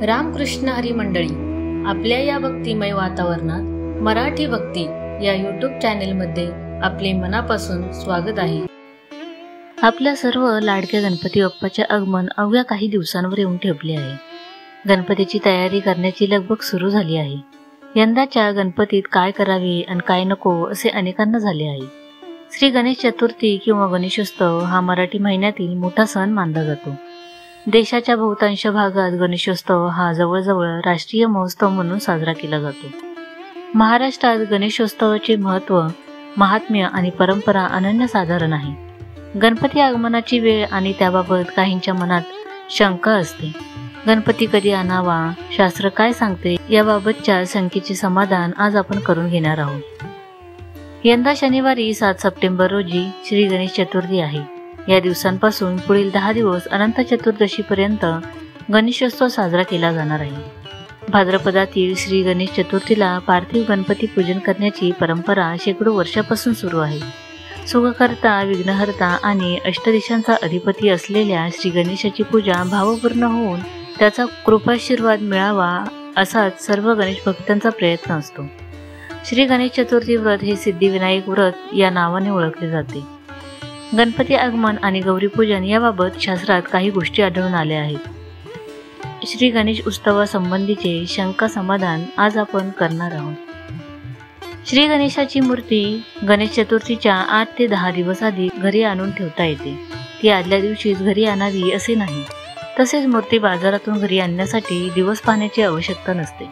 रामकृष्ण हरी मंडळी, आपल्या या भक्तिमय वातावरणात मराठी भक्ती या यूट्यूब चॅनेलमध्ये आपले मनापासून स्वागत आहे। आपल्या सर्व लाडक्या गणपती बाप्पाचे आगमन अवघ्या काही दिवसांवर येऊन ठेपले आहे। गणपतीची तयारी करण्याची लगबग सुरू झाली आहे। यंदाच्या गणपतीत काय करावे आणि काय नको असे अनेकांना झाले आहे। श्री गणेश चतुर्थी किंवा गणेशोत्सव हा मराठी महिन्यातील मोठा सण मानला जातो। देशाच्या बहुतांश भागात गणेशोत्सव हा जवळजवळ राष्ट्रीय महोत्सव म्हणून साजरा केला जातो। महाराष्ट्रात गणेशोत्सवाचे महत्त्व, महात्म्य आणि परंपरा अनन्यसाधारण आहे। गणपती आगमनाची वेळ आणि त्याबाबत काहींच्या मनात शंका असते। गणपती कधी आणावा, शास्त्र काय सांगते याबाबतच्या शंकेचे समाधान आज आपण करून घेणार आहोत। यंदा शनिवारी 7 सप्टेंबर रोजी श्री गणेश चतुर्थी आहे। या दिवसांपासून पुढील 10 दिवस अनंत चतुर्दशी पर्यंत गणेशोत्सव साजरा केला जाणार आहे। भाद्रपदातील श्री गणेश चतुर्थीला पार्थिव गणपती पूजन करण्याची परंपरा शेकडो वर्षापासून सुरू आहे। सुखकर्ता, विघ्नहर्ता आणि अष्टदिशांचा अधिपती असलेल्या श्री गणेशाची पूजा भावपूर्ण होऊन त्याचा कृपाशीर्वाद मिळावा असाच सर्व गणेश भक्तांचा प्रयत्न असतो। श्री गणेश चतुर्थी व्रत हे सिद्धिविनायक व्रत या नावाने ओळखले जाते। गणपती आगमन आणि गौरीपूजन याबाबत शास्त्रात काही गोष्टी आढळून आल्या आहेत। श्री गणेश उत्सवासंबंधीचे शंका समाधान आज आपण करणार आहोत। श्री गणेशाची मूर्ती गणेश चतुर्थीच्या 8 ते 10 दिवस आधी घरी आणून ठेवता येते। ती आदल्या दिवशीच घरी आणावी असे नाही। तसेच मूर्ती बाजारातून घरी आणण्यासाठी दिवस पाहण्याची आवश्यकता नसते।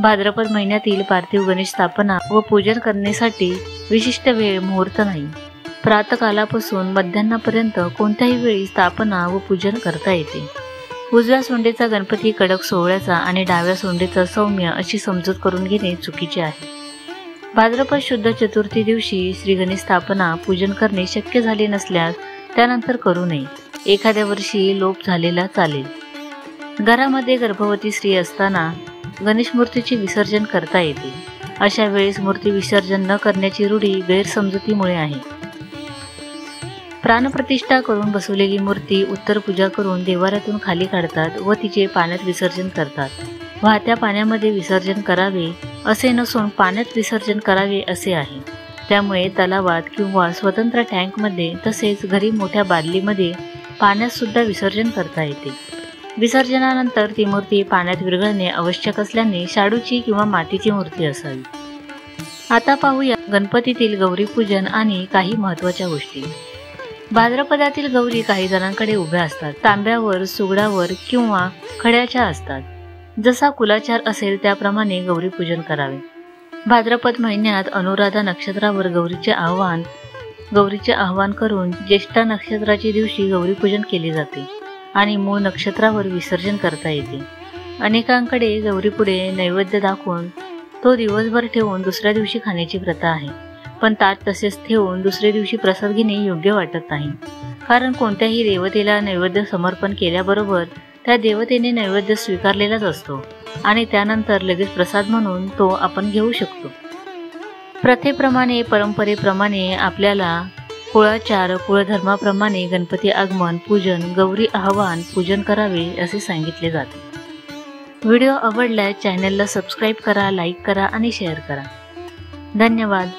भाद्रपद महिन्यातील पार्थिव गणेश स्थापना व पूजन करण्यासाठी विशिष्ट वेळ मुहूर्त नाही। प्रातःकालापासून मध्यान्हापर्यंत कोणत्याही वेळी स्थापना व पूजन करता येते। उजव्या सोंडेचा गणपती कडक सोहळ्याचा आणि डाव्या सोंडेचा सौम्य अशी समजूत करून घेणे चुकीचे आहे। भाद्रपद शुद्ध चतुर्थी दिवशी श्री गणेश स्थापना पूजन करणे शक्य झाले नसल्यास त्यानंतर करू नये। एखाद्या वर्षी लोप झालेला चालेल। घरामध्ये गर्भवती स्त्री असताना गणेश मूर्तीचे विसर्जन करता येते। अशा वेळेस मूर्ती विसर्जन न करण्याची रूढी गैरसमजुतीमुळे आहे। प्राणप्रतिष्ठा करून बसवलेली मूर्ती उत्तर पूजा करून देवाऱ्यातून खाली काढतात व तिचे पाण्यात विसर्जन करतात। वाहत्या पाण्यामध्ये विसर्जन करावे असे नसून पाण्यात विसर्जन करावे असे आहे। त्यामुळे तलावात किंवा स्वतंत्र टँकमध्ये तसेच घरी मोठ्या बादलीमध्ये पाण्यात सुद्धा विसर्जन करता येते। विसर्जनानंतर ती मूर्ती पाण्यात विरघळणे आवश्यक असल्याने शाडूची किंवा मातीची मूर्ती असावी। आता पाहूया गणपतीतील गौरीपूजन आणि काही महत्त्वाच्या गोष्टी। भाद्रपदातील गौरी काही जणांकडे उभ्या असतात, तांब्यावर, सुगडावर किंवा खड्याच्या असतात। जसा कुलाचार असेल त्याप्रमाणे गौरीपूजन करावे। भाद्रपद महिन्यात अनुराधा नक्षत्रावर गौरीचे आवाहन करून ज्येष्ठा नक्षत्राच्या दिवशी गौरीपूजन केले जाते आणि मूळ नक्षत्रावर विसर्जन करता येते। अनेकांकडे गौरीपुढे नैवेद्य दाखवून तो दिवसभर ठेवून दुसऱ्या दिवशी खाण्याची प्रथा आहे। पण ताट तसेच ठेवून दुसऱ्या दिवशी प्रसाद घेणे योग्य वाटत नाही। कारण कोणत्याही देवतेला नैवेद्य समर्पण केल्याबरोबर त्या देवतेने नैवेद्य स्वीकारलेलाच असतो आणि त्यानंतर लगेच प्रसाद म्हणून तो आपण घेऊ शकतो। प्रथेप्रमाणे, परंपरेप्रमाणे आपल्याला कुळाचार, कुळधर्माप्रमाणे गणपती आगमन, पूजन, गौरी आवाहन, पूजन करावे असे सांगितले जाते। व्हिडिओ आवडल्यास चॅनलला सबस्क्राईब करा, लाईक करा आणि शेअर करा। धन्यवाद।